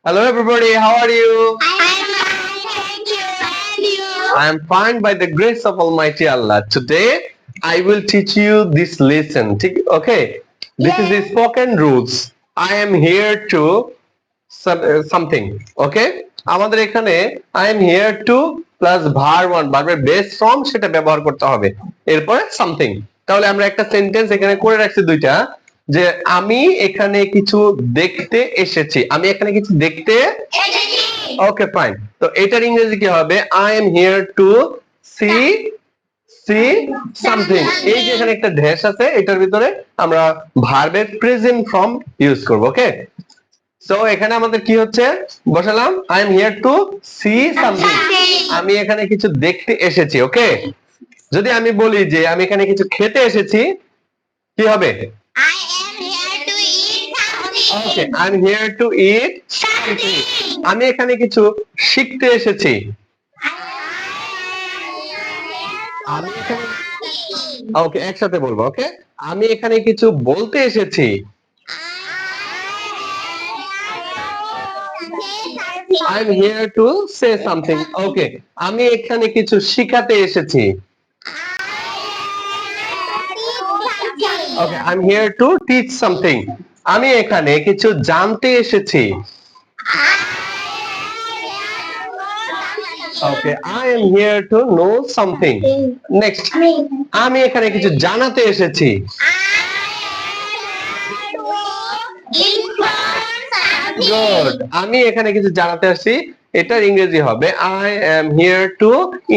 Hello everybody, how are you? I'm fine, thank you. And you? I am fine by the grace of Almighty Allah. Today I will teach you this lesson. Okay, this is the spoken rules. I am here to something. Okay, আমাদের এখানে I am here to plus verb one, ভার্বের base form সেটা ব্যবহার করতে হবে, এরপরে something। তাহলে আমরা একটা সেন্টেন্স এখানে করে রাখছি দুইটা, যে আমি এখানে কিছু দেখতে এসেছি। আমি এখানে কিছু দেখতে, ওকে ফাইন। তো এটার ইংরেজি কি হবে? I am here two see something. এই যে এখানে একটা ড্যাশ আছে, এটার ভিতরে আমরা ভার্বের প্রেজেন্ট ফর্ম ইউজ করব। ওকে, সো এখানে আমাদের কি হচ্ছে, বসালাম I am here two see something. আমি এখানে কিছু দেখতে এসেছি। ওকে, যদি আমি বলি যে আমি এখানে কিছু খেতে এসেছি, কি হবে? I am here to eat something. Okay, I am here two it something. আমি এখানে কিছু শিখতে এসেছি। আমি এখানে, ওকে একসাথে বলবো। ওকে, আমি এখানে কিছু বলতে এসেছি। I am here to say something. ওকে, আমি এখানে কিছু শিখাতে এসেছি। ওকে, I am here to teach something. আমি এখানে কিছু জানতে এসেছি। ওকে, I am here to know something. Next, আমি এখানে কিছু জানাতে এসেছি। গুড, আমি এখানে কিছু জানাতে আসছি, এটার ইংরেজি হবে I am here to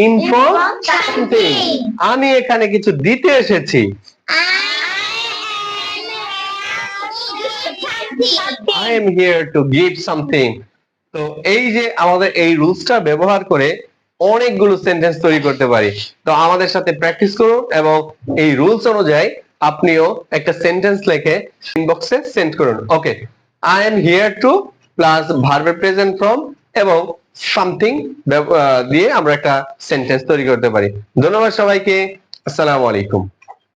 inform something. আমি এখানে কিছু দিতে এসেছি। I am here to give something. তো এই যে আমাদের এই রুলসটা ব্যবহার করে অনেকগুলো সেন্টেন্স তৈরি করতে পারি। তো আমাদের সাথে প্র্যাকটিস করুন এবং এই রুলস অনুযায়ী আপনিও একটা সেন্টেন্স লিখে ইনবক্সে সেন্ড করুন। ওকে, I am here to plus ভার্বের প্রেজেন্ট ফর্ম এবং সামথিং দিয়ে আমরা একটা সেন্টেন্স তৈরি করতে পারি। ধন্যবাদ সবাইকে, আসসালামু আলাইকুম।